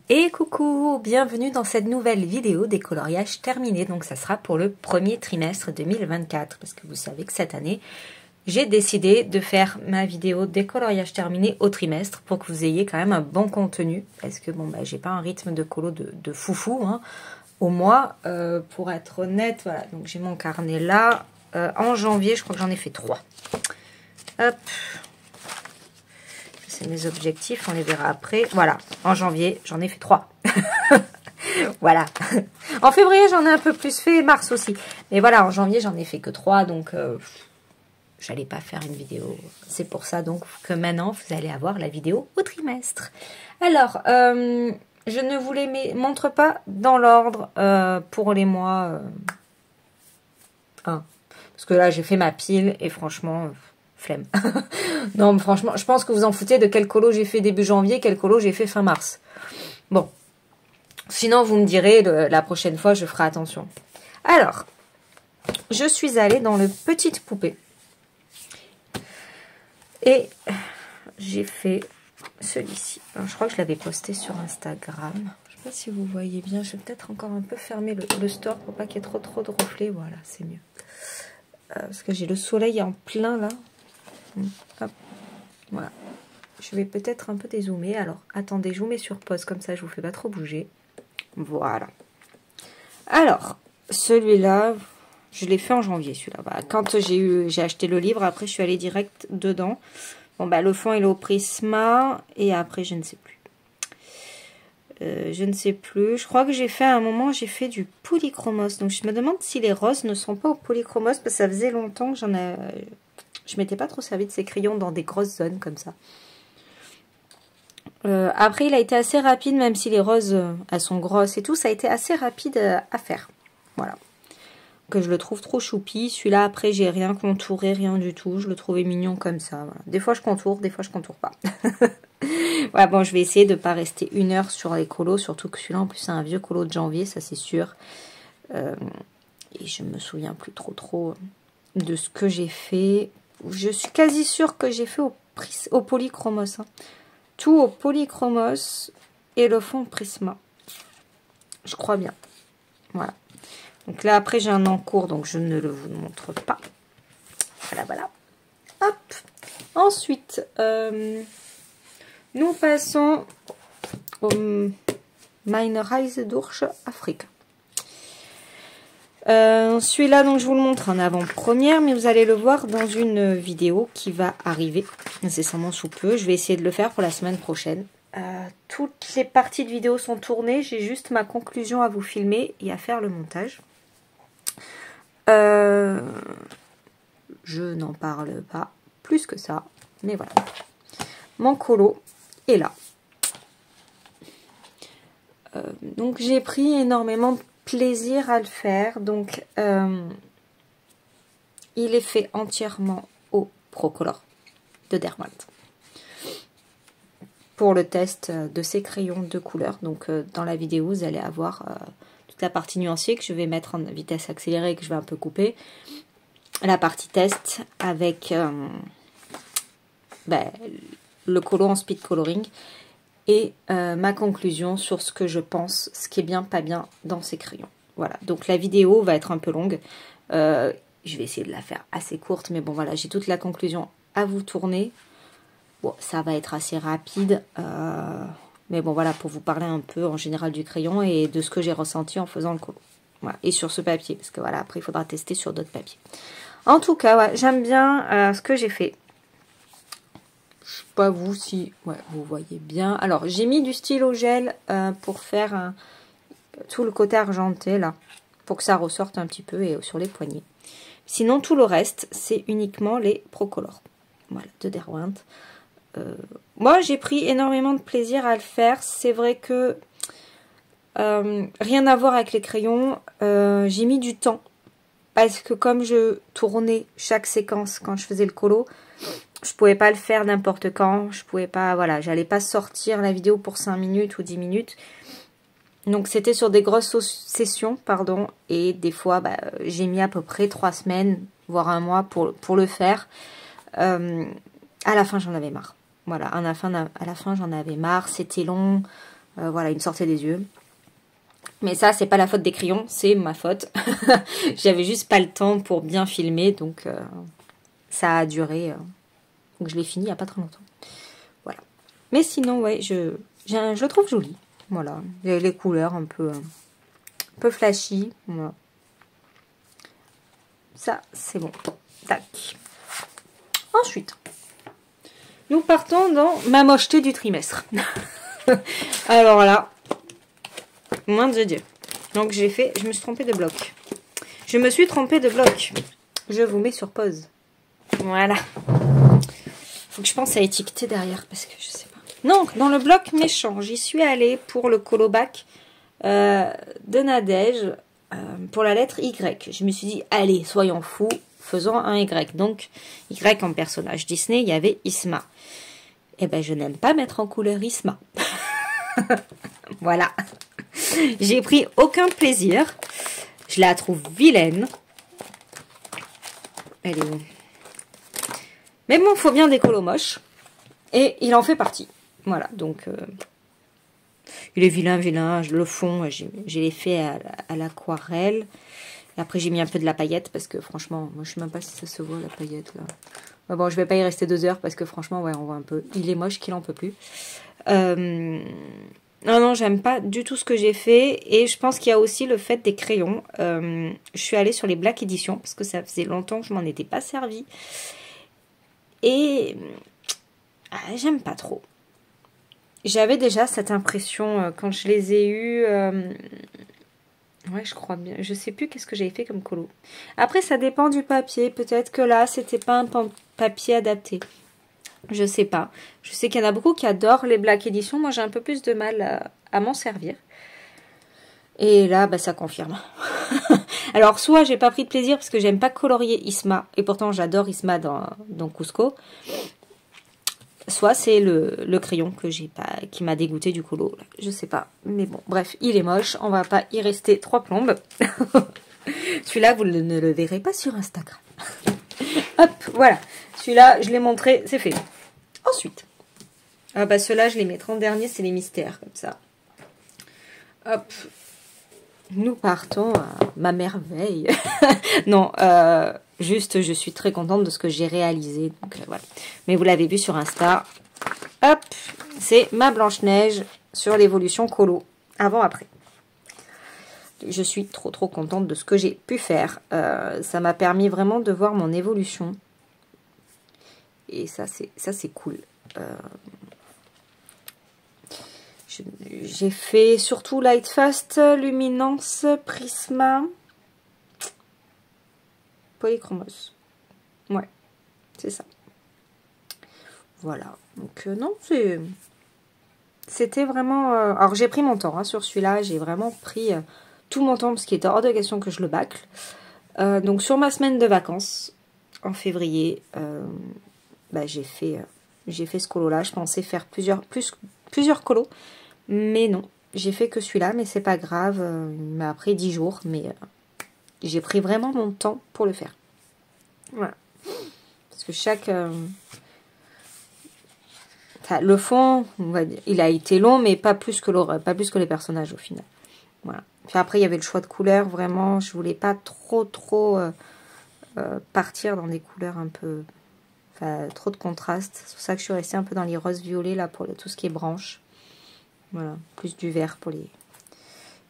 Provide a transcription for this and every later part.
Et coucou, bienvenue dans cette nouvelle vidéo des coloriages terminés. Donc ça sera pour le premier trimestre 2024 parce que vous savez que cette année, j'ai décidé de faire ma vidéo des coloriages terminés au trimestre pour que vous ayez quand même un bon contenu. Parce que bon, bah, j'ai pas un rythme de colo de foufou hein, au mois. Pour être honnête, voilà. Donc j'ai mon carnet là. En janvier, je crois que j'en ai fait 3. Hop. C'est mes objectifs, on les verra après. Voilà, en janvier, j'en ai fait 3. Voilà. En février, j'en ai un peu plus fait, mars aussi. Mais voilà, en janvier, j'en ai fait que 3, donc j'allais pas faire une vidéo. C'est pour ça donc que maintenant, vous allez avoir la vidéo au trimestre. Alors, je ne vous les montre pas dans l'ordre pour les mois 1. Parce que là, j'ai fait ma pile et franchement... flemme. Non, mais franchement, je pense que vous en foutez de quel colo j'ai fait début janvier, quel colo j'ai fait fin mars. Bon. Sinon, vous me direz, la prochaine fois, je ferai attention. Alors, je suis allée dans le Petite Poupée. Et j'ai fait celui-ci. Je crois que je l'avais posté sur Instagram. Je ne sais pas si vous voyez bien. Je vais peut-être encore un peu fermer le store pour pas qu'il y ait trop de reflets. Voilà, c'est mieux. Parce que j'ai le soleil en plein là. Hop. Voilà. Je vais peut-être un peu dézoomer. Alors, attendez, je vous mets sur pause. Comme ça, je vous fais pas trop bouger. Voilà. Alors, celui-là, je l'ai fait en janvier, celui-là. Bah, quand j'ai acheté le livre, après, je suis allée direct dedans. Bon, bah, le fond, il est au Prisma. Et après, je ne sais plus. Je ne sais plus. Je crois que j'ai fait, à un moment, j'ai fait du polychromos. Donc, je me demande si les roses ne sont pas au polychromos. Parce que ça faisait longtemps que je m'étais pas trop servi de ces crayons dans des grosses zones comme ça. Après, il a été assez rapide, même si les roses, elles sont grosses et tout. Ça a été assez rapide à faire. Voilà. Que je le trouve trop choupi. Celui-là, après, j'ai rien contouré, rien du tout. Je le trouvais mignon comme ça. Voilà. Des fois, je contourne, des fois, je contourne pas. Voilà, bon, je vais essayer de ne pas rester 1 heure sur les colos. Surtout que celui-là, en plus, c'est un vieux colo de janvier, ça c'est sûr. Et je me souviens plus trop de ce que j'ai fait. Je suis quasi sûre que j'ai fait au polychromos. Hein. Tout au polychromos et le fond Prisma. Je crois bien. Voilà. Donc là, après, j'ai un encours, donc je ne le vous montre pas. Voilà. Hop. Ensuite, nous passons au Minor Eyes d'Ours Afrique. Celui-là, donc je vous le montre en avant-première, mais vous allez le voir dans une vidéo qui va arriver incessamment sous peu. Je vais essayer de le faire pour la semaine prochaine. Toutes les parties de vidéo sont tournées, j'ai juste ma conclusion à vous filmer et à faire le montage. Je n'en parle pas plus que ça, mais voilà. Mon colo est là. Donc j'ai pris énormément de plaisir à le faire. Donc il est fait entièrement au Procolor de Derwent pour le test de ces crayons de couleur. Donc dans la vidéo vous allez avoir toute la partie nuancier que je vais mettre en vitesse accélérée et que je vais un peu couper, la partie test avec le colo en speed coloring et ma conclusion sur ce que je pense, ce qui est bien, pas bien dans ces crayons. Voilà, donc la vidéo va être un peu longue. Je vais essayer de la faire assez courte, mais bon voilà, j'ai toute la conclusion à vous tourner. Bon, ça va être assez rapide, mais bon voilà, pour vous parler un peu en général du crayon et de ce que j'ai ressenti en faisant le colo. Voilà, et sur ce papier, parce que voilà, après il faudra tester sur d'autres papiers. En tout cas, ouais, j'aime bien ce que j'ai fait. Je sais pas vous si vous voyez bien. Alors, j'ai mis du stylo gel pour faire tout le côté argenté, là, pour que ça ressorte un petit peu et sur les poignets. Sinon, tout le reste, c'est uniquement les Procolor. Voilà, de Derwent. Moi, j'ai pris énormément de plaisir à le faire. C'est vrai que rien à voir avec les crayons. J'ai mis du temps. Parce que comme je tournais chaque séquence quand je faisais le colo, je pouvais pas le faire n'importe quand. Je pouvais pas, voilà, j'allais pas sortir la vidéo pour 5 minutes ou 10 minutes. Donc c'était sur des grosses sessions, pardon. Et des fois, j'ai mis à peu près 3 semaines, voire 1 mois pour le faire. À la fin, j'en avais marre. Voilà, à la fin, j'en avais marre. C'était long. Voilà, il me sortait des yeux. Mais ça, c'est pas la faute des crayons, c'est ma faute. J'avais juste pas le temps pour bien filmer, donc ça a duré. Donc je l'ai fini il n'y a pas très longtemps. Voilà. Mais sinon, ouais, je le trouve joli. Voilà. Les couleurs un peu flashy. Voilà. Ça, c'est bon. Tac. Ensuite, nous partons dans ma mocheté du trimestre. Alors là, moins de Dieu. Donc je me suis trompée de bloc. Je me suis trompée de bloc. Je vous mets sur pause. Voilà. Faut que je pense à étiqueter derrière parce que je sais pas. Donc, dans le bloc méchant, j'y suis allée pour le colobac de Nadège pour la lettre Y. Je me suis dit, allez, soyons fous, faisons un Y. Donc, Y en personnage Disney, il y avait Isma. Eh ben, je n'aime pas mettre en couleur Isma. Voilà. J'ai pris aucun plaisir. Je la trouve vilaine. Elle est où? Mais bon, il faut bien des colos moches. Et il en fait partie. Voilà, donc... il est vilain. Le fond, j'ai les fait à l'aquarelle. Et après, j'ai mis un peu de la paillette. Parce que franchement, moi, je ne sais même pas si ça se voit, la paillette, là. Mais bon, je vais pas y rester 2 heures. Parce que franchement, ouais, on voit un peu. Il est moche qu'il en peut plus. Non, j'aime pas du tout ce que j'ai fait. Et je pense qu'il y a aussi le fait des crayons. Je suis allée sur les Black Edition. Parce que ça faisait longtemps que je m'en étais pas servi. Et j'aime pas trop. J'avais déjà cette impression quand je les ai eus. Ouais, je crois bien. Je sais plus qu'est-ce que j'avais fait comme colo. Après, ça dépend du papier. Peut-être que là, c'était pas un papier adapté. Je sais pas. Je sais qu'il y en a beaucoup qui adorent les Black Edition. Moi, j'ai un peu plus de mal à m'en servir. Et là, bah, ça confirme. Alors, soit j'ai pas pris de plaisir parce que j'aime pas colorier Isma. Et pourtant, j'adore Isma dans Cusco. Soit c'est le crayon que j'ai pas, qui m'a dégoûté du colo. Là. Je sais pas. Mais bon, bref, il est moche. On va pas y rester 3 plombes. Celui-là, vous ne le verrez pas sur Instagram. Hop, voilà. Celui-là, je l'ai montré, c'est fait. Ensuite. Ah bah ceux-là, je les mettrai en dernier, c'est les mystères, comme ça. Hop. Nous partons à ma merveille. Non, juste, je suis très contente de ce que j'ai réalisé. Donc, voilà. Mais vous l'avez vu sur Insta. Hop, c'est ma Blanche-Neige sur l'évolution colo. Avant-après. Je suis trop contente de ce que j'ai pu faire. Ça m'a permis vraiment de voir mon évolution. Et ça, c'est cool. J'ai fait surtout Light Fast, Luminance, Prisma, Polychromos. Ouais, c'est ça. Voilà. Donc non, c'était vraiment... alors j'ai pris mon temps hein, sur celui-là. J'ai vraiment pris tout mon temps parce qu'il était hors de question que je le bâcle. Donc sur ma semaine de vacances, en février, bah, j'ai fait ce colo-là. Je pensais faire plusieurs colos. Mais non, j'ai fait que celui-là, mais c'est pas grave. Il m'a pris 10 jours, mais j'ai pris vraiment mon temps pour le faire. Voilà. Parce que le fond, on va dire, il a été long, mais pas plus que les personnages au final. Voilà. Puis après, il y avait le choix de couleurs. Vraiment, je voulais pas trop partir dans des couleurs un peu... Enfin, trop de contraste. C'est pour ça que je suis restée un peu dans les roses violets, là, pour tout ce qui est branches. Voilà, plus du vert pour les...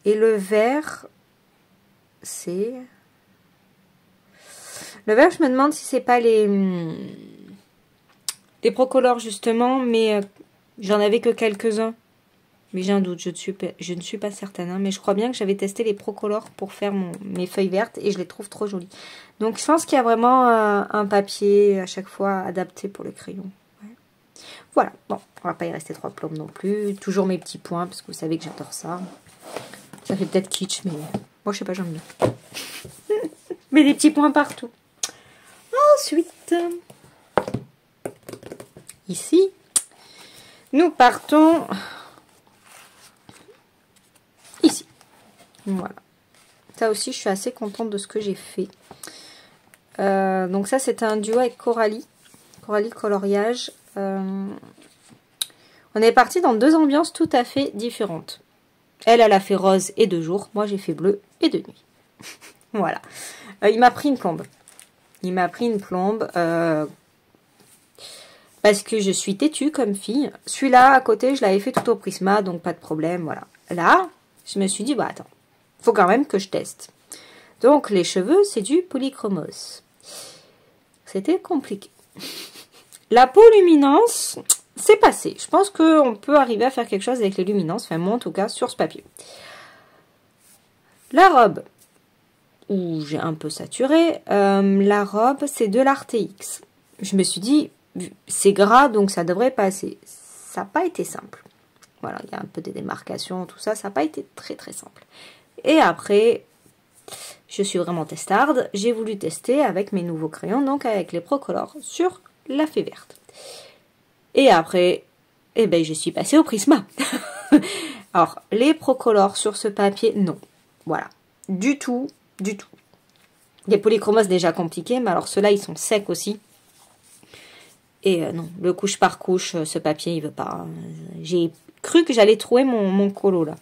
Et le vert, c'est... Le vert, je me demande si c'est pas les Procolor, justement, mais j'en avais que quelques-uns. Mais j'ai un doute, je ne suis pas certaine. Hein, mais je crois bien que j'avais testé les Procolor pour faire mes feuilles vertes et je les trouve trop jolies. Donc, je pense qu'il y a vraiment un papier à chaque fois adapté pour le crayon. Voilà, bon, on va pas y rester 3 plombes non plus. Toujours mes petits points, parce que vous savez que j'adore ça. Ça fait peut-être kitsch, mais moi, je sais pas, j'aime bien. Mais des petits points partout. Ensuite, ici, nous partons ici. Voilà. Ça aussi, je suis assez contente de ce que j'ai fait. Donc ça, c'était un duo avec Coralie. Coralie Coloriage. On On est parti dans deux ambiances tout à fait différentes. Elle a fait rose et de jour. Moi, j'ai fait bleu et de nuit. Voilà. Il m'a pris une plombe. Il m'a pris une plombe parce que je suis têtue comme fille. Celui-là, à côté, je l'avais fait tout au Prisma, donc pas de problème, voilà. Là, je me suis dit, bah attends, faut quand même que je teste. Donc, les cheveux, c'est du polychromos. C'était compliqué. La peau luminance, c'est passé. Je pense qu'on peut arriver à faire quelque chose avec les luminances, enfin moi en tout cas, sur ce papier. La robe, où j'ai un peu saturé, la robe, c'est de l'Arte-X. Je me suis dit, c'est gras, donc ça devrait passer. Ça n'a pas été simple. Voilà, il y a un peu des démarcations, tout ça, ça n'a pas été très très simple. Et après, je suis vraiment testarde. J'ai voulu tester avec mes nouveaux crayons, donc avec les Procolor, sur la fée verte. Et après, eh ben, je suis passée au Prisma. Alors, les Procolor sur ce papier, non. Voilà. Du tout, du tout. Les polychromos déjà compliqués, mais alors ceux-là, ils sont secs aussi. Et non, le couche par couche, ce papier, il veut pas. J'ai cru que j'allais trouver mon colo, là.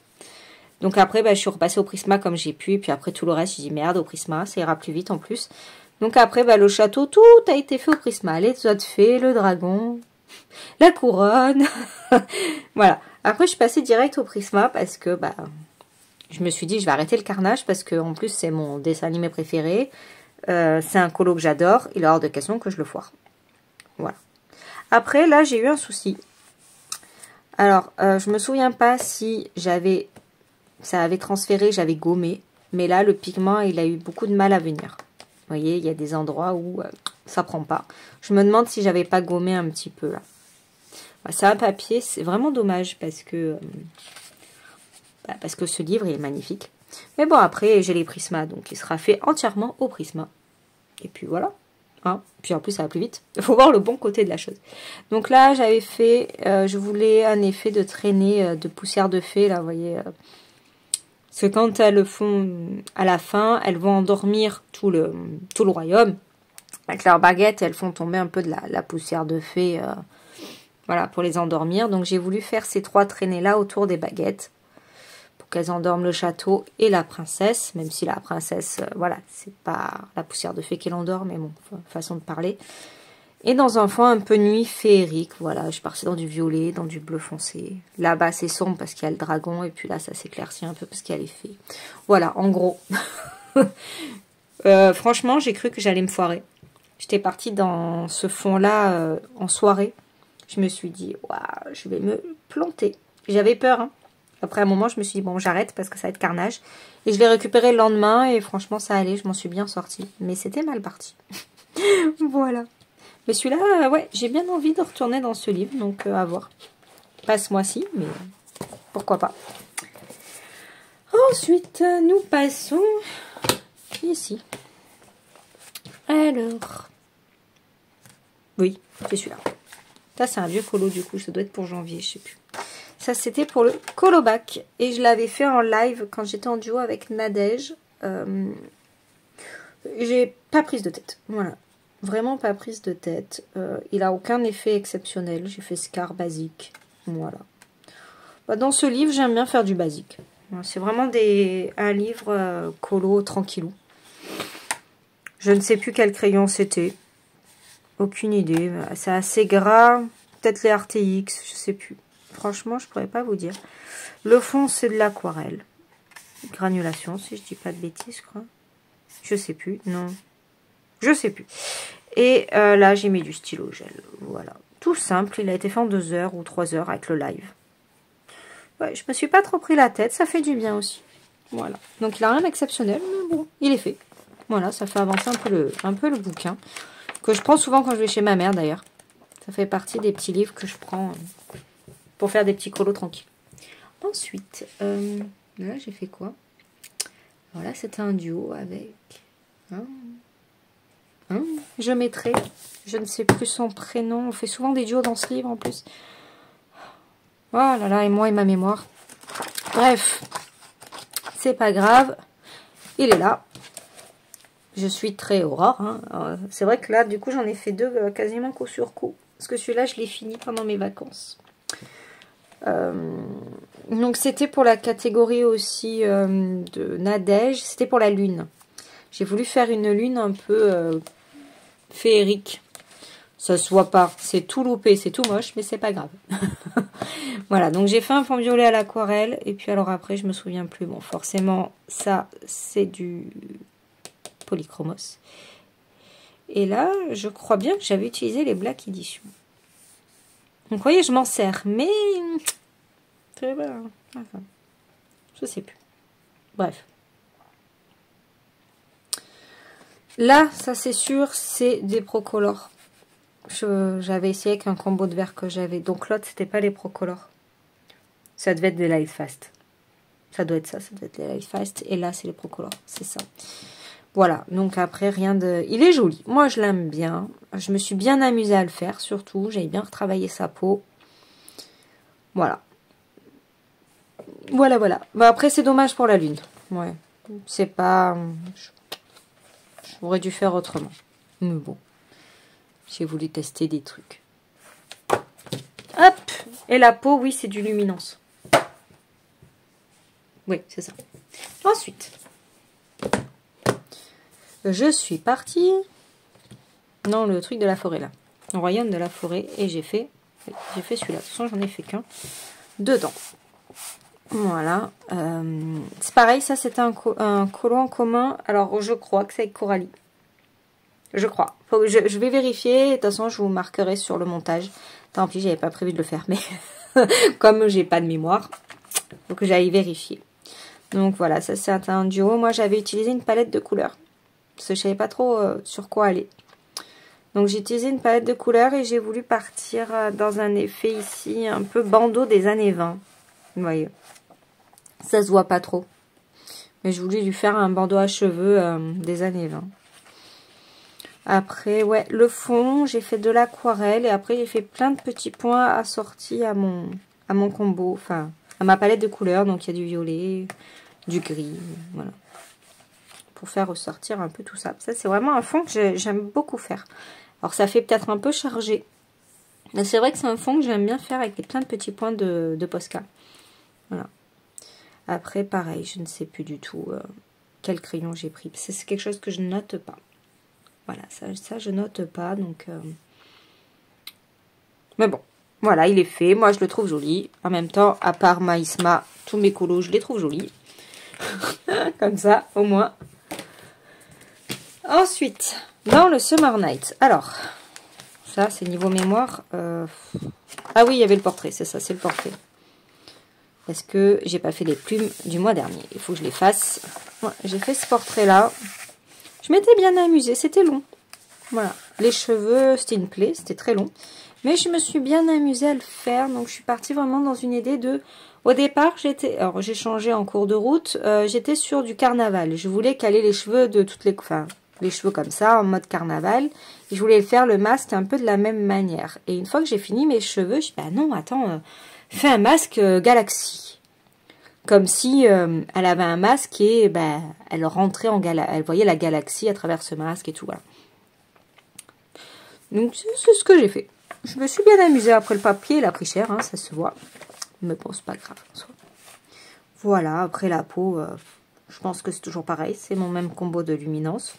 Donc après, bah, je suis repassée au Prisma comme j'ai pu. Et puis après, tout le reste, j'ai dit merde, au Prisma, ça ira plus vite en plus. Donc après, bah, le château, tout a été fait au Prisma. Les autres fées, le dragon, la couronne. Voilà. Après, je suis passée direct au Prisma parce que bah, je me suis dit, je vais arrêter le carnage parce que en plus, c'est mon dessin animé préféré. C'est un colo que j'adore. Il est hors de question que je le foire. Voilà. Après, là, j'ai eu un souci. Alors, je me souviens pas si ça avait transféré, j'avais gommé. Mais là, le pigment, il a eu beaucoup de mal à venir. Vous voyez, il y a des endroits où ça prend pas. Je me demande si j'avais pas gommé un petit peu là. C'est un papier, c'est vraiment dommage parce que ce livre il est magnifique. Mais bon, après, j'ai les Prisma, donc il sera fait entièrement au Prisma. Et puis voilà. Hein. Puis en plus, ça va plus vite. Il faut voir le bon côté de la chose. Donc là, j'avais fait, je voulais un effet de traînée de poussière de fée, là, vous voyez. Parce que quand elles le font à la fin, elles vont endormir tout le royaume. Avec leurs baguettes, elles font tomber un peu de la poussière de fée. Voilà, pour les endormir. Donc j'ai voulu faire ces 3 traînées-là autour des baguettes. Pour qu'elles endorment le château et la princesse. Même si la princesse, voilà, c'est pas la poussière de fée qui l'endort. Mais bon, façon de parler. Et dans un fond un peu nuit féerique. Voilà, je suis partie dans du violet, dans du bleu foncé. Là-bas, c'est sombre parce qu'il y a le dragon. Et puis là, ça s'éclaircit un peu parce qu'il y a les fées. Voilà, en gros. Franchement, j'ai cru que j'allais me foirer. J'étais partie dans ce fond-là en soirée. Je me suis dit, waouh, je vais me planter. J'avais peur. Hein. Après un moment, je me suis dit, bon, j'arrête parce que ça va être carnage. Et je l'ai récupéré le lendemain et franchement, ça allait. Je m'en suis bien sortie. Mais c'était mal parti. Voilà. Mais celui-là, ouais, j'ai bien envie de retourner dans ce livre. Donc, à voir. Pas ce mois-ci, mais pourquoi pas. Ensuite, nous passons ici. Alors. Oui, c'est celui-là. Ça, c'est un vieux colo, du coup. Ça doit être pour janvier, je sais plus. Ça, c'était pour le colo bac. Et je l'avais fait en live quand j'étais en duo avec Nadège. J'ai pas prise de tête. Voilà. Vraiment pas prise de tête. Il a aucun effet exceptionnel. J'ai fait Scar basique. Voilà. Bah, dans ce livre, j'aime bien faire du basique. C'est vraiment un livre colo tranquillou. Je ne sais plus quel crayon c'était. Aucune idée. C'est assez gras. Peut-être les Arte-X. Je sais plus. Franchement, je pourrais pas vous dire. Le fond, c'est de l'aquarelle. Granulation, si je dis pas de bêtises, je crois. Je sais plus. Non. Je sais plus. Et là, j'ai mis du stylo gel. Voilà. Tout simple. Il a été fait en 2 heures ou 3 heures avec le live. Ouais, je me suis pas trop pris la tête. Ça fait du bien aussi. Voilà. Donc, il n'a rien d'exceptionnel. Mais bon, il est fait. Voilà. Ça fait avancer un peu le bouquin. Que je prends souvent quand je vais chez ma mère, d'ailleurs. Ça fait partie des petits livres que je prends pour faire des petits colos tranquilles. Ensuite, là, j'ai fait quoi? Voilà, c'était un duo avec... je mettrai, je ne sais plus son prénom. On fait souvent des duos dans ce livre, en plus. Oh là là, et moi et ma mémoire. Bref, c'est pas grave. Il est là. Je suis très Aurore. Hein. C'est vrai que là, du coup, j'en ai fait 2 quasiment coup sur coup. Parce que celui-là, je l'ai fini pendant mes vacances. Donc c'était pour la catégorie aussi de Nadège. C'était pour la lune. J'ai voulu faire une lune un peu féerique. Ça se voit pas. C'est tout loupé, c'est tout moche, mais c'est pas grave. Voilà, donc j'ai fait un fond violet à l'aquarelle. Et puis alors après, je me souviens plus. Bon, forcément, ça, c'est du polychromos. Et là, je crois bien que j'avais utilisé les Black Edition. Donc, vous voyez, je m'en sers. Mais... je sais plus. Bref. Là, ça c'est sûr, c'est des Procolor. J'avais essayé avec un combo de verre que j'avais. Donc l'autre, c'était pas les Procolor. Ça devait être des Light Fast. Ça doit être ça, ça doit être les Light Fast. Et là, c'est les Procolor. C'est ça. Voilà, donc après, rien de... Il est joli. Moi, je l'aime bien. Je me suis bien amusée à le faire, surtout. J'ai bien retravaillé sa peau. Voilà. Voilà, voilà. Bah, après, c'est dommage pour la lune. Ouais. C'est pas... J'aurais dû faire autrement. Mais bon. J'ai voulu tester des trucs. Hop! Et la peau, oui, c'est du luminance. Oui, c'est ça. Ensuite... Je suis partie dans le truc de la forêt là, le royaume de la forêt, et j'ai fait celui-là. De toute façon, j'en ai fait qu'un dedans. Voilà, c'est pareil, ça c'était un collant en commun. Alors je crois que c'est avec Coralie. Je crois. Je vais vérifier. De toute façon, je vous marquerai sur le montage. Tant pis, j'avais pas prévu de le faire, mais comme j'ai pas de mémoire, faut que j'aille vérifier. Donc voilà, ça c'est un duo. Moi, j'avais utilisé une palette de couleurs. Parce que je savais pas trop sur quoi aller. Donc j'ai utilisé une palette de couleurs et j'ai voulu partir dans un effet ici un peu bandeau des années 20. Vous voyez. Ça se voit pas trop. Mais je voulais lui faire un bandeau à cheveux des années 20. Après, ouais, le fond, j'ai fait de l'aquarelle et après j'ai fait plein de petits points assortis à mon combo. Enfin, à ma palette de couleurs. Donc il y a du violet, du gris, voilà. Pour faire ressortir un peu tout ça. Ça, c'est vraiment un fond que j'aime beaucoup faire. Alors, ça fait peut-être un peu chargé. Mais c'est vrai que c'est un fond que j'aime bien faire avec plein de petits points de Posca. Voilà. Après, pareil, je ne sais plus du tout quel crayon j'ai pris. C'est quelque chose que je note pas. Voilà, ça je note pas. Donc, mais bon, voilà, il est fait. Moi, je le trouve joli. En même temps, à part Maïsma, tous mes colos, je les trouve jolis. Comme ça, au moins. Ensuite, dans le Summer Night. Alors, ça, c'est niveau mémoire. Ah oui, il y avait le portrait, c'est ça, c'est le portrait. Parce que j'ai pas fait les plumes du mois dernier. Il faut que je les fasse. Ouais, j'ai fait ce portrait-là. Je m'étais bien amusée, c'était long. Voilà, les cheveux, c'était une plaie, c'était très long. Mais je me suis bien amusée à le faire. Donc, je suis partie vraiment dans une idée de... Au départ, alors j'ai changé en cours de route. J'étais sur du carnaval. Je voulais caler les cheveux de toutes les... Enfin, les cheveux comme ça, en mode carnaval. Et je voulais faire le masque un peu de la même manière. Et une fois que j'ai fini mes cheveux, je dis, bah non, attends, fais un masque Galaxy. Comme si elle avait un masque et bah, elle rentrait en galaxie. Elle voyait la galaxie à travers ce masque et tout, voilà. Donc, c'est ce que j'ai fait. Je me suis bien amusée. Après, le papier, il a pris cher, hein, ça se voit. Mais bon, c'est pas grave. Voilà, après la peau, je pense que c'est toujours pareil. C'est mon même combo de luminance.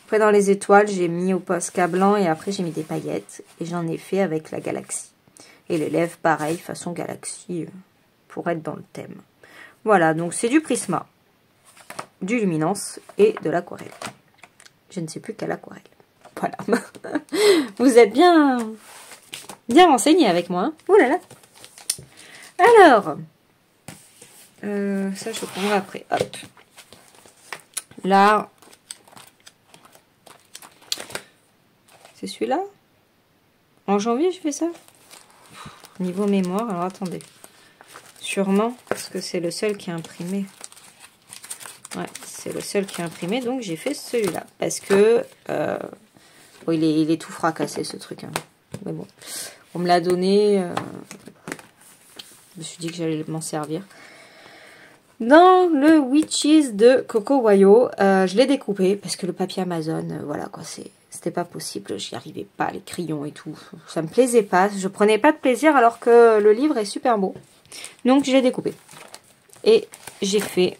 Après, dans les étoiles, j'ai mis au Posca blanc et après, j'ai mis des paillettes. Et j'en ai fait avec la galaxie. Et les lèvres, pareil, façon galaxie, pour être dans le thème. Voilà, donc c'est du Prisma, du luminance et de l'aquarelle. Je ne sais plus quelle aquarelle. Voilà. Vous êtes bien renseignés avec moi. Hein. Oh là là. Alors, ça, je prendrai après. Hop. Là... C'est celui-là? En janvier, je fais ça? Niveau mémoire, alors attendez. Sûrement, parce que c'est le seul qui est imprimé. Ouais, c'est le seul qui est imprimé, donc j'ai fait celui-là. Parce que... bon, il est tout fracassé, ce truc. Hein. Mais bon, on me l'a donné. Je me suis dit que j'allais m'en servir. Dans le Witches de Coco Wayo, je l'ai découpé, parce que le papier Amazon, voilà quoi, C'était pas possible, j'y arrivais pas, les crayons et tout. Ça me plaisait pas, je prenais pas de plaisir alors que le livre est super beau. Donc j'ai découpé. Et j'ai fait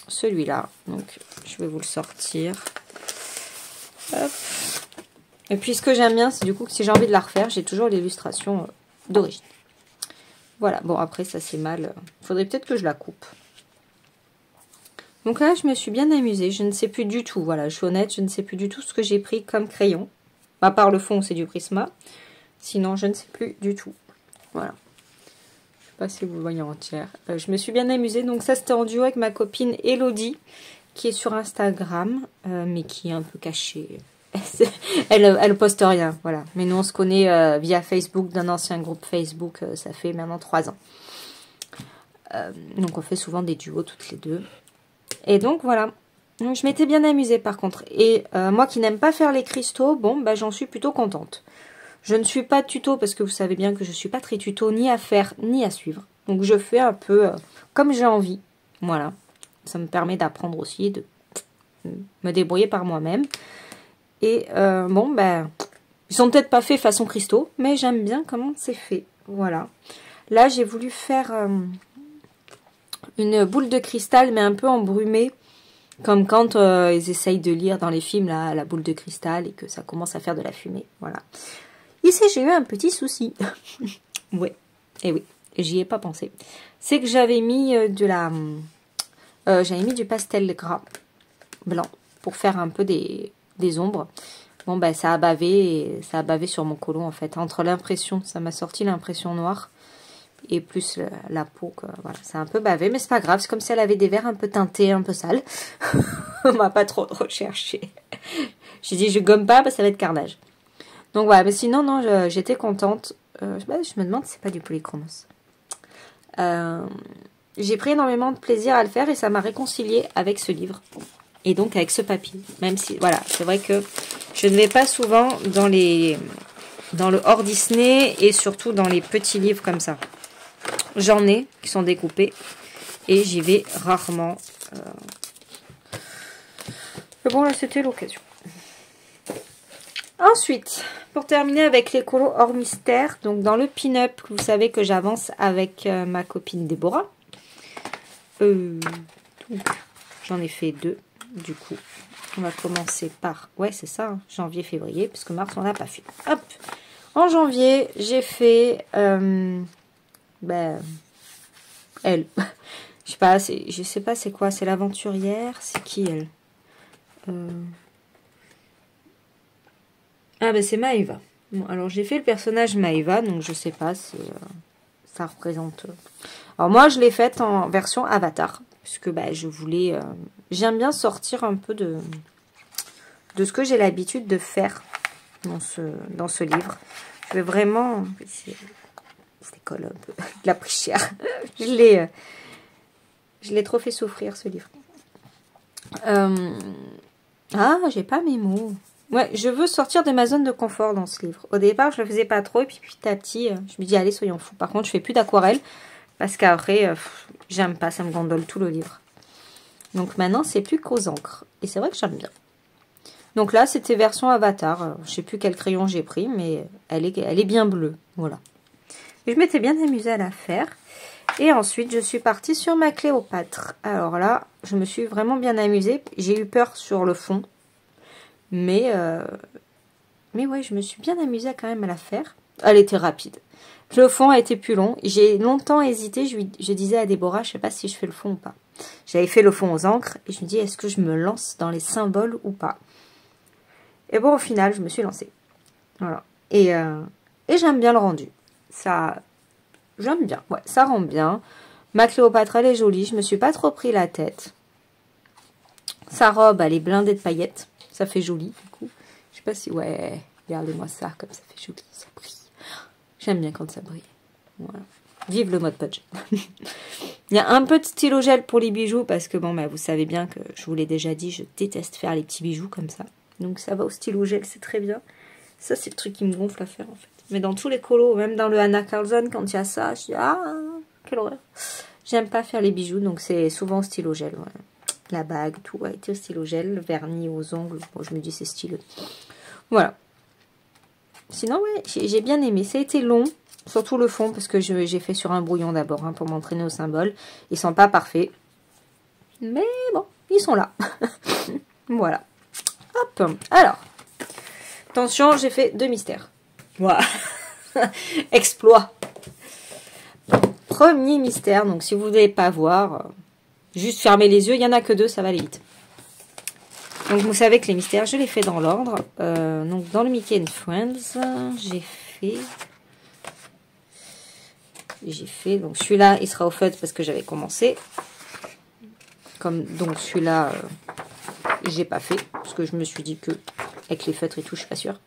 celui-là. Donc je vais vous le sortir. Hop. Et puis ce que j'aime bien, c'est du coup que si j'ai envie de la refaire, j'ai toujours l'illustration d'origine. Voilà, bon après ça c'est mal. Il faudrait peut-être que je la coupe. Donc là je me suis bien amusée, je ne sais plus du tout, voilà, je suis honnête, je ne sais plus du tout ce que j'ai pris comme crayon. À part le fond, c'est du Prisma. Sinon je ne sais plus du tout. Voilà. Je ne sais pas si vous le voyez entière. Je me suis bien amusée, donc ça c'était en duo avec ma copine Elodie, qui est sur Instagram, mais qui est un peu cachée. elle poste rien, voilà. Mais nous on se connaît via Facebook, d'un ancien groupe Facebook, ça fait maintenant 3 ans. Donc on fait souvent des duos toutes les deux. Et donc voilà, donc, je m'étais bien amusée par contre. Et moi qui n'aime pas faire les cristaux, bon bah j'en suis plutôt contente. Je ne suis pas tuto parce que vous savez bien que je ne suis pas très tuto ni à faire ni à suivre. Donc je fais un peu comme j'ai envie. Voilà, ça me permet d'apprendre aussi, de me débrouiller par moi-même. Et bon ben, ils sont peut-être pas faits façon cristaux, mais j'aime bien comment c'est fait. Voilà. Là j'ai voulu faire... une boule de cristal mais un peu embrumée, comme quand ils essayent de lire dans les films là, la boule de cristal et que ça commence à faire de la fumée. Voilà. Ici j'ai eu un petit souci. Ouais, et oui, j'y ai pas pensé. C'est que j'avais mis j'avais mis du pastel gras blanc pour faire un peu des ombres. Bon ben ça a bavé sur mon côlon en fait. Entre l'impression, ça m'a sorti l'impression noire. Et plus la peau, voilà, c'est un peu bavé, mais c'est pas grave, c'est comme si elle avait des verres un peu teintés, un peu sales. On m'a pas trop recherché. J'ai dit, je gomme pas, parce que ça va être carnage. Donc voilà, mais sinon, non, j'étais contente. Je me demande si c'est pas du polychromos. J'ai pris énormément de plaisir à le faire et ça m'a réconciliée avec ce livre. Et donc avec ce papier. Même si, voilà, c'est vrai que je ne vais pas souvent dans le hors Disney et surtout dans les petits livres comme ça. J'en ai qui sont découpés et j'y vais rarement. Mais bon, là, c'était l'occasion. Ensuite, pour terminer avec les colos hors mystère, donc dans le pin-up, vous savez que j'avance avec ma copine Déborah. J'en ai fait 2, du coup. On va commencer par, ouais, c'est ça, hein, janvier, février, puisque mars, on n'a pas fait. Hop! En janvier, j'ai fait... elle. Je sais pas c'est quoi, c'est l'aventurière, c'est qui elle? Ah ben c'est Maëva. Bon, alors j'ai fait le personnage Maëva, donc je sais pas si ça représente... Alors moi je l'ai faite en version avatar, puisque je voulais... J'aime bien sortir un peu de ce que j'ai l'habitude de faire dans ce livre. Je vais vraiment... C'était colle un peu. Il a pris cher. Je l'ai trop fait souffrir, ce livre. Ah, j'ai pas mes mots. Ouais, je veux sortir de ma zone de confort dans ce livre. Au départ, je le faisais pas trop. Et puis petit à petit, je me dis, allez, soyons fous. Par contre, je fais plus d'aquarelle. Parce qu'après, j'aime pas. Ça me gondole tout le livre. Donc maintenant, c'est plus qu'aux encres. Et c'est vrai que j'aime bien. Donc là, c'était version avatar. Je sais plus quel crayon j'ai pris. Mais elle est bien bleue. Voilà. Et je m'étais bien amusée à la faire. Et ensuite, je suis partie sur ma Cléopâtre. Alors là, je me suis vraiment bien amusée. J'ai eu peur sur le fond. Mais ouais, je me suis bien amusée quand même à la faire. Elle était rapide. Le fond a été plus long. J'ai longtemps hésité. Je disais à Déborah, je sais pas si je fais le fond ou pas. J'avais fait le fond aux encres. Et je me dis, est-ce que je me lance dans les symboles ou pas? Et bon, au final, je me suis lancée. Voilà. Et j'aime bien le rendu. Ça... J'aime bien, ouais, ça rend bien. Ma Cléopâtre, elle est jolie, je me suis pas trop pris la tête. Sa robe, elle est blindée de paillettes, ça fait joli, du coup. Je sais pas si, ouais, regardez-moi ça, comme ça fait joli, ça brille. J'aime bien quand ça brille, voilà. Vive le mode budget. Il y a un peu de stylo gel pour les bijoux, parce que bon, vous savez bien que, je vous l'ai déjà dit, je déteste faire les petits bijoux comme ça. Donc ça va au stylo gel, c'est très bien. Ça, c'est le truc qui me gonfle à faire, en fait. Mais dans tous les colos, même dans le Anna Carlson, quand il y a ça, je dis, ah, quelle horreur. J'aime pas faire les bijoux, donc c'est souvent au stylo gel. Ouais. La bague, tout a été au stylo gel, le vernis aux ongles. Bon, je me dis, c'est styleux. Voilà. Sinon, ouais, j'ai bien aimé. Ça a été long, surtout le fond, parce que j'ai fait sur un brouillon d'abord, hein, pour m'entraîner au symbole. Ils sont pas parfaits. Mais bon, ils sont là. Voilà. Hop. Alors, attention, j'ai fait 2 mystères. Voilà. Exploit. Premier mystère. Donc, si vous ne voulez pas voir, juste fermez les yeux. Il n'y en a que 2, ça va aller vite. Donc, vous savez que les mystères, je les fais dans l'ordre. Donc, dans le Mickey and Friends, j'ai fait, donc celui-là, il sera au feutre parce que j'avais commencé. Donc, celui-là, j'ai pas fait parce que je me suis dit que avec les feutres et tout, je suis pas sûre.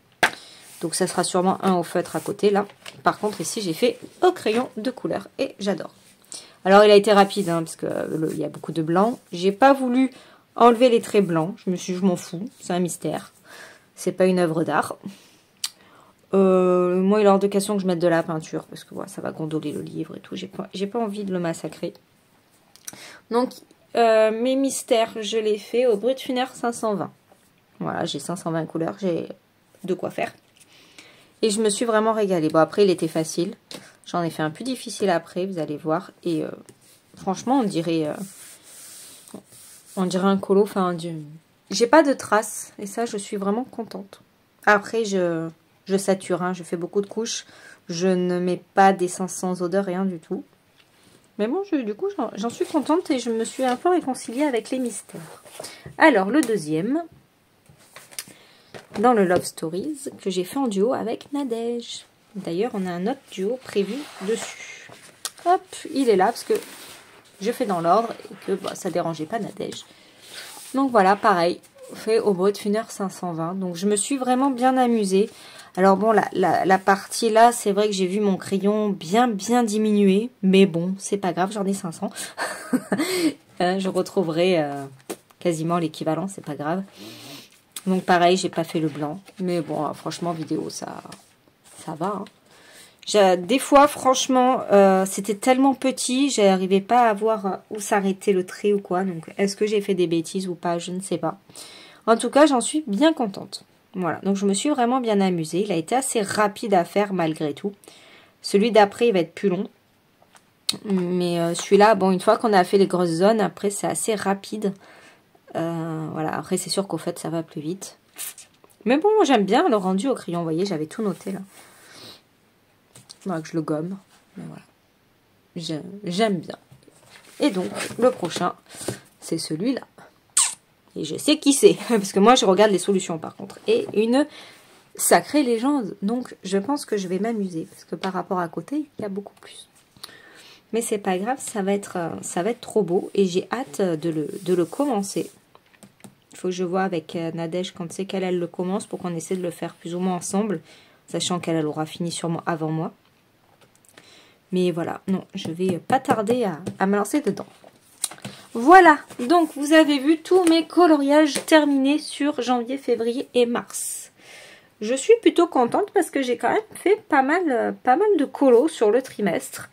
Donc, ça sera sûrement un au feutre à côté, là. Par contre, ici, j'ai fait au crayon de couleur et j'adore. Alors, il a été rapide, hein, parce que il y a beaucoup de blanc. J'ai pas voulu enlever les traits blancs. Je me suis dit, je m'en fous. C'est un mystère. C'est pas une œuvre d'art. Moi, il est hors de question que je mette de la peinture. Parce que voilà, ça va gondoler le livre et tout. J'ai pas envie de le massacrer. Donc, mes mystères, je les fais au Brut Funner 520. Voilà, j'ai 520 couleurs. J'ai de quoi faire. Et je me suis vraiment régalée. Bon, après, il était facile. J'en ai fait un plus difficile après, vous allez voir. Et franchement, on dirait un colo. Enfin, j'ai pas de traces. Et ça, je suis vraiment contente. Après, je sature. Hein, je fais beaucoup de couches. Je ne mets pas d'essence sans odeur, rien du tout. Mais bon, du coup, j'en suis contente. Et je me suis un peu réconciliée avec les mystères. Alors, le deuxième. Dans le Love Stories, que j'ai fait en duo avec Nadège. D'ailleurs, on a un autre duo prévu dessus. Hop, il est là parce que je fais dans l'ordre et que bah, ça dérangeait pas Nadège. Donc voilà, pareil, fait au Brut Funner 520. Donc je me suis vraiment bien amusée. Alors bon, la partie là, c'est vrai que j'ai vu mon crayon bien diminuer. Mais bon, c'est pas grave, j'en ai 500. Je retrouverai quasiment l'équivalent, c'est pas grave. Donc pareil, j'ai pas fait le blanc. Mais bon, franchement, vidéo, ça va. Hein. Des fois, franchement, c'était tellement petit, j'arrivais pas à voir où s'arrêtait le trait ou quoi. Donc, est-ce que j'ai fait des bêtises ou pas? Je ne sais pas. En tout cas, j'en suis bien contente. Voilà, donc je me suis vraiment bien amusée. Il a été assez rapide à faire malgré tout. Celui d'après, il va être plus long. Mais celui-là, bon, une fois qu'on a fait les grosses zones, après, c'est assez rapide. Voilà, après, c'est sûr qu'au fait, ça va plus vite. Mais bon, j'aime bien le rendu au crayon. Vous voyez, j'avais tout noté là. Que je le gomme. Mais voilà. J'aime bien. Et donc, le prochain, c'est celui-là. Et je sais qui c'est. Parce que moi, je regarde les solutions par contre. Et une sacrée légende. Donc, je pense que je vais m'amuser. Parce que par rapport à côté, il y a beaucoup plus. Mais c'est pas grave, ça va être trop beau. Et j'ai hâte de le commencer. Il faut que je vois avec Nadège quand c'est qu'elle le commence. Pour qu'on essaie de le faire plus ou moins ensemble. Sachant qu'elle aura fini sûrement avant moi. Mais voilà, non, je vais pas tarder à me lancer dedans. Voilà, donc vous avez vu tous mes coloriages terminés sur janvier, février et mars. Je suis plutôt contente parce que j'ai quand même fait pas mal de colos sur le trimestre.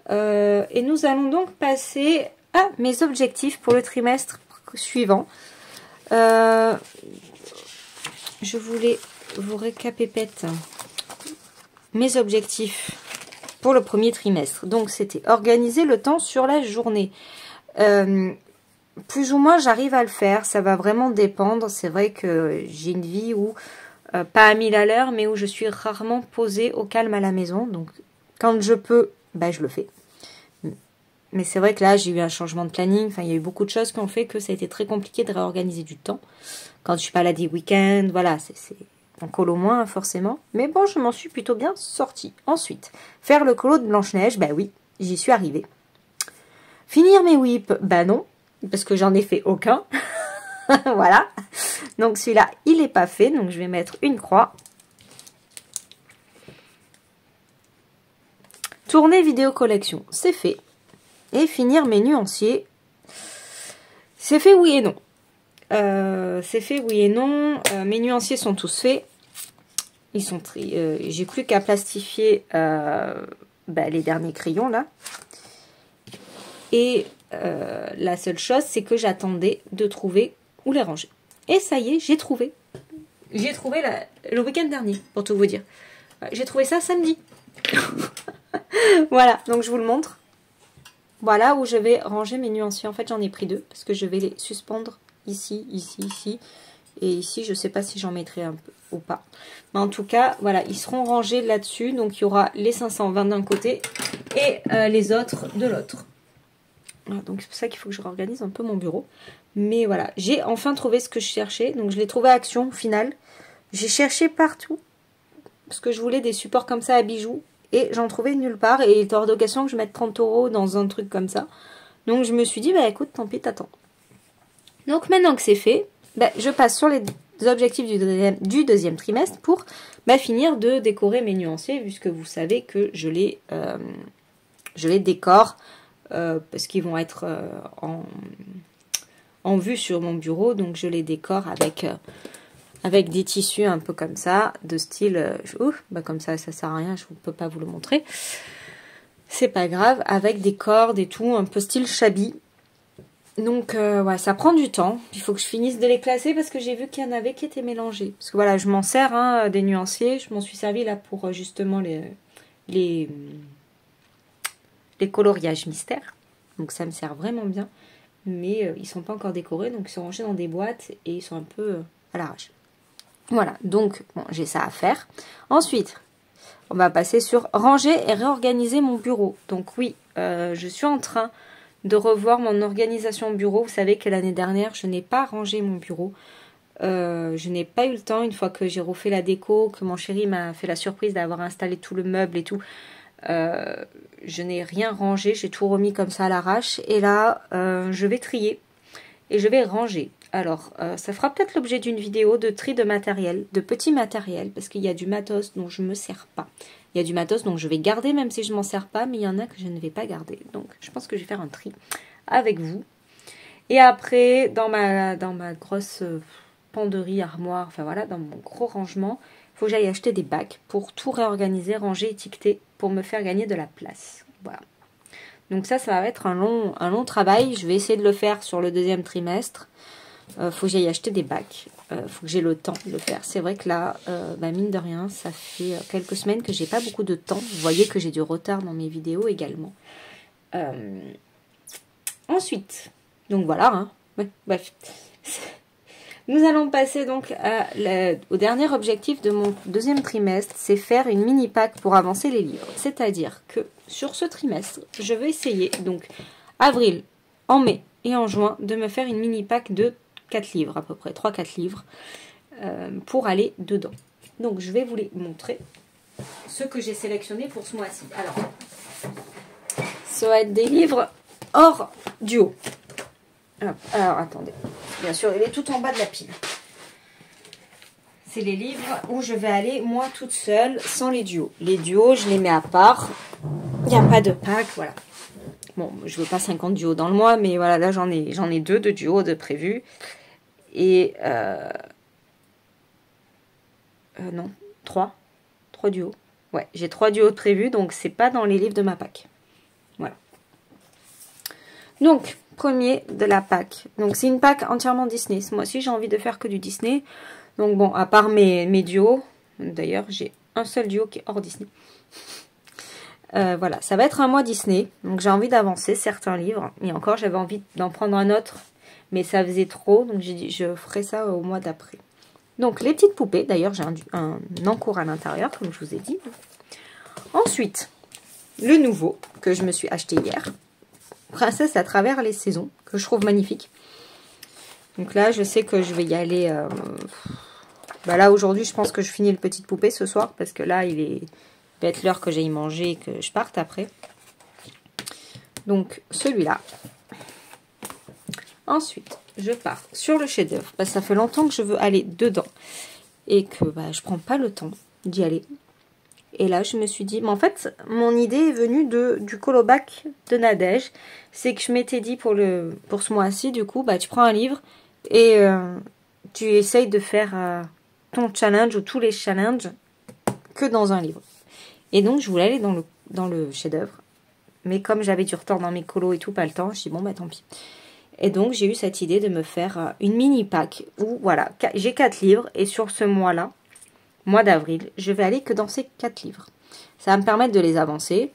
Et nous allons donc passer à mes objectifs pour le trimestre suivant. Je voulais vous récapépète mes objectifs pour le premier trimestre. Donc, c'était organiser le temps sur la journée. Plus ou moins, j'arrive à le faire. Ça va vraiment dépendre. C'est vrai que j'ai une vie où, pas à 1000 à l'heure, mais où je suis rarement posée au calme à la maison. Donc, quand je peux, bah, je le fais. Mais c'est vrai que là, j'ai eu un changement de planning. Enfin, il y a eu beaucoup de choses qui ont fait que ça a été très compliqué de réorganiser du temps. Quand je suis pas là des week-ends, voilà, c'est un colo moins, forcément. Mais bon, je m'en suis plutôt bien sortie. Ensuite, faire le colo de Blanche-Neige, bah oui, j'y suis arrivée. Finir mes whips, bah non, parce que j'en ai fait aucun. Voilà. Donc celui-là, il n'est pas fait, donc je vais mettre une croix. Tourner vidéo collection, c'est fait. Et finir mes nuanciers, c'est fait oui et non. C'est fait oui et non. Mes nuanciers sont tous faits. Ils sont j'ai plus qu'à plastifier les derniers crayons là. Et la seule chose, c'est que j'attendais de trouver où les ranger. Et ça y est, j'ai trouvé. J'ai trouvé le week-end dernier, pour tout vous dire. J'ai trouvé ça samedi. Voilà, donc je vous le montre. Voilà où je vais ranger mes nuanciers. En fait, j'en ai pris 2 parce que je vais les suspendre ici, ici, ici. Et ici, je ne sais pas si j'en mettrai un peu ou pas. Mais en tout cas, voilà, ils seront rangés là-dessus. Donc, il y aura les 520 d'un côté et les autres de l'autre. Voilà, donc, c'est pour ça qu'il faut que je réorganise un peu mon bureau. Mais voilà, j'ai enfin trouvé ce que je cherchais. Donc, je l'ai trouvé à Action, au final. J'ai cherché partout parce que je voulais des supports comme ça à bijoux. Et j'en trouvais nulle part. Et il était hors de question que je mette 30 € dans un truc comme ça. Donc, je me suis dit, bah écoute, tant pis, t'attends. Donc, maintenant que c'est fait, je passe sur les objectifs du deuxième trimestre pour finir de décorer mes nuanciers, puisque vous savez que je les décore parce qu'ils vont être en vue sur mon bureau. Donc, je les décore avec des tissus un peu comme ça, de style... comme ça, ça sert à rien, je ne peux pas vous le montrer. C'est pas grave, avec des cordes et tout, un peu style shabby. Donc, ouais, ça prend du temps. Il faut que je finisse de les classer parce que j'ai vu qu'il y en avait qui étaient mélangés. Parce que voilà, je m'en sers des nuanciers. Je m'en suis servi là pour justement les coloriages mystères. Donc, ça me sert vraiment bien. Mais ils sont pas encore décorés. Donc, ils sont rangés dans des boîtes et ils sont un peu à l'arrache. Voilà, donc bon, j'ai ça à faire. Ensuite, on va passer sur ranger et réorganiser mon bureau. Donc oui, je suis en train de revoir mon organisation bureau. Vous savez que l'année dernière, je n'ai pas rangé mon bureau. Je n'ai pas eu le temps, une fois que j'ai refait la déco, que mon chéri m'a fait la surprise d'avoir installé tout le meuble et tout. Je n'ai rien rangé, j'ai tout remis comme ça à l'arrache. Et là, je vais trier et je vais ranger. Alors, ça fera peut-être l'objet d'une vidéo de tri de matériel, de petit matériel, parce qu'il y a du matos dont je ne me sers pas. Il y a du matos dont je vais garder même si je ne m'en sers pas, mais il y en a que je ne vais pas garder. Donc, je pense que je vais faire un tri avec vous. Et après, dans ma grosse penderie, armoire, enfin voilà, dans mon gros rangement, il faut que j'aille acheter des bacs pour tout réorganiser, ranger, étiqueter, pour me faire gagner de la place. Voilà. Donc ça va être un long travail. Je vais essayer de le faire sur le deuxième trimestre. Faut que j'aille acheter des bacs. Faut que j'ai le temps de le faire. C'est vrai que là, mine de rien, ça fait quelques semaines que j'ai pas beaucoup de temps. Vous voyez que j'ai du retard dans mes vidéos également. Ensuite, donc voilà. Hein. Ouais, bref. Nous allons passer donc au dernier objectif de mon deuxième trimestre. C'est faire une mini pack pour avancer les livres. C'est-à-dire que sur ce trimestre, je vais essayer, donc avril, en mai et en juin, de me faire une mini pack de 4 livres à peu près, 3-4 livres pour aller dedans. Donc je vais vous les montrer ce que j'ai sélectionné pour ce mois-ci. Alors, ça va être des livres hors duo. Alors attendez, bien sûr il est tout en bas de la pile. C'est les livres où je vais aller moi toute seule sans les duos. Les duos je les mets à part, il n'y a pas de pack, voilà. Bon, je veux pas 50 duos dans le mois, mais voilà, là j'en ai 2 de duos de prévus. Et non, 3 duos. Ouais, j'ai 3 duos de prévus, donc c'est pas dans les livres de ma pack. Voilà. Donc, premier de la pack. Donc c'est une pack entièrement Disney. Moi aussi j'ai envie de faire que du Disney. Donc bon, à part mes duos, d'ailleurs j'ai un seul duo qui est hors Disney. Voilà, ça va être un mois Disney. Donc j'ai envie d'avancer certains livres. Et encore, j'avais envie d'en prendre un autre. Mais ça faisait trop. Donc j'ai dit, je ferai ça au mois d'après. Donc les petites poupées. D'ailleurs, j'ai un encours à l'intérieur, comme je vous ai dit. Ensuite, le nouveau que je me suis acheté hier. Princesse à travers les saisons. Que je trouve magnifique. Donc là, je sais que je vais y aller... là, aujourd'hui, je pense que je finis le petite poupée ce soir. Parce que là, il va être l'heure que j'aille manger et que je parte après. Donc, celui-là. Ensuite, je pars sur le chef-d'œuvre. Parce que ça fait longtemps que je veux aller dedans. Et que je prends pas le temps d'y aller. Et là, je me suis dit... Mais en fait, mon idée est venue du colobac de Nadège. C'est que je m'étais dit pour ce mois-ci, du coup, tu prends un livre et tu essayes de faire ton challenge ou tous les challenges que dans un livre. Et donc, je voulais aller dans le chef-d'œuvre. Mais comme j'avais du retard dans mes colos et tout, pas le temps, je dis bon, tant pis. Et donc, j'ai eu cette idée de me faire une mini pack où, voilà, j'ai 4 livres. Et sur ce mois-là, mois d'avril, je vais aller que dans ces 4 livres. Ça va me permettre de les avancer.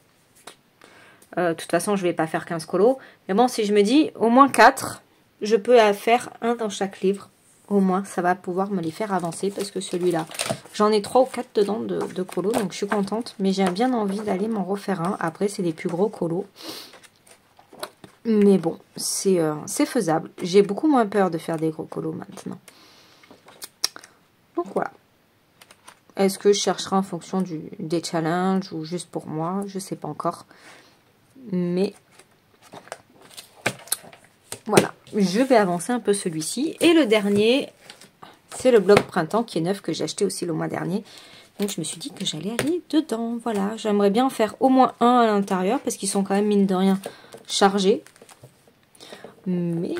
De toute façon, je ne vais pas faire 15 colos. Mais bon, si je me dis au moins 4, je peux faire un dans chaque livre. Au moins, ça va pouvoir me les faire avancer. Parce que celui-là, j'en ai 3 ou 4 dedans de colos. Donc, je suis contente. Mais j'ai bien envie d'aller m'en refaire un. Après, c'est des plus gros colos. Mais bon, c'est faisable. J'ai beaucoup moins peur de faire des gros colos maintenant. Donc, voilà. Est-ce que je chercherai en fonction des challenges ou juste pour moi? Je ne sais pas encore. Mais voilà, je vais avancer un peu celui-ci. Et le dernier, c'est le bloc printemps qui est neuf, que j'ai acheté aussi le mois dernier. Donc je me suis dit que j'allais aller dedans. Voilà, j'aimerais bien en faire au moins un à l'intérieur parce qu'ils sont quand même, mine de rien, chargés. Mais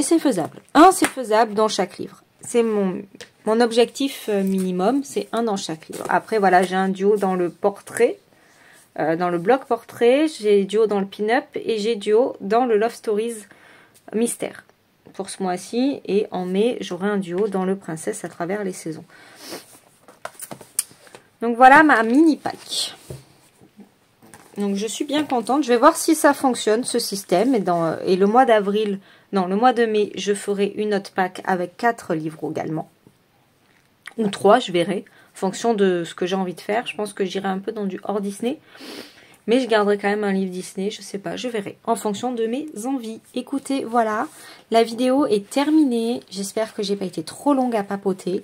c'est faisable. Un, c'est faisable dans chaque livre. C'est mon objectif minimum, c'est un dans chaque livre. Après, voilà, j'ai un duo dans le portrait, dans le bloc portrait, j'ai duo dans le pin-up et j'ai duo dans le Love Stories mystère pour ce mois-ci. Et en mai, j'aurai un duo dans le princesse à travers les saisons. Donc voilà ma mini pack. Donc je suis bien contente. Je vais voir si ça fonctionne, ce système. Et le mois d'avril, non, le mois de mai, je ferai une autre pack avec 4 livres également. Ou 3, je verrai. En fonction de ce que j'ai envie de faire. Je pense que j'irai un peu dans du hors Disney. Mais je garderai quand même un livre Disney. Je sais pas, je verrai. En fonction de mes envies. Écoutez, voilà. La vidéo est terminée. J'espère que j'ai pas été trop longue à papoter.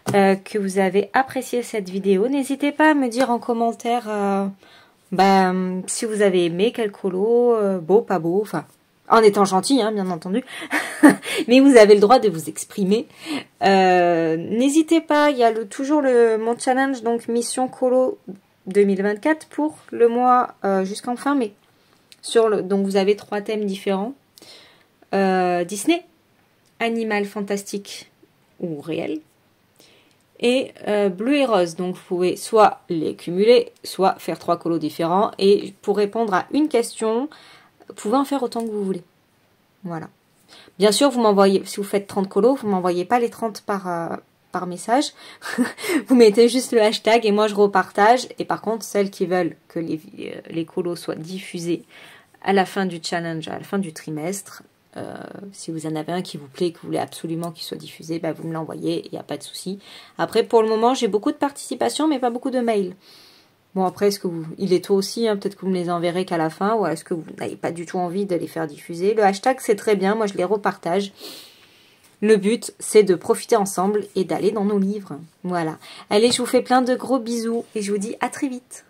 Que vous avez apprécié cette vidéo. N'hésitez pas à me dire en commentaire... si vous avez aimé, quel colo, beau, pas beau, enfin, en étant gentil, hein, bien entendu. Mais vous avez le droit de vous exprimer. N'hésitez pas, il y a toujours mon challenge, donc Mission Colo 2024 pour le mois jusqu'en fin mai. Donc vous avez 3 thèmes différents. Disney, animal fantastique ou réel. Et bleu et rose, donc vous pouvez soit les cumuler, soit faire 3 colos différents. Et pour répondre à une question, vous pouvez en faire autant que vous voulez. Voilà. Bien sûr, vous m'envoyez, si vous faites 30 colos, vous m'envoyez pas les 30 par message. Vous mettez juste le hashtag et moi je repartage. Et par contre, celles qui veulent que les colos soient diffusés à la fin du challenge, à la fin du trimestre, si vous en avez un qui vous plaît, que vous voulez absolument qu'il soit diffusé, vous me l'envoyez, il n'y a pas de souci. Après, pour le moment, j'ai beaucoup de participation, mais pas beaucoup de mails. Bon, après, il est tôt aussi, hein, peut-être que vous me les enverrez qu'à la fin, ou est-ce que vous n'avez pas du tout envie de les faire diffuser. Le hashtag, c'est très bien, moi je les repartage. Le but, c'est de profiter ensemble et d'aller dans nos livres. Voilà. Allez, je vous fais plein de gros bisous et je vous dis à très vite.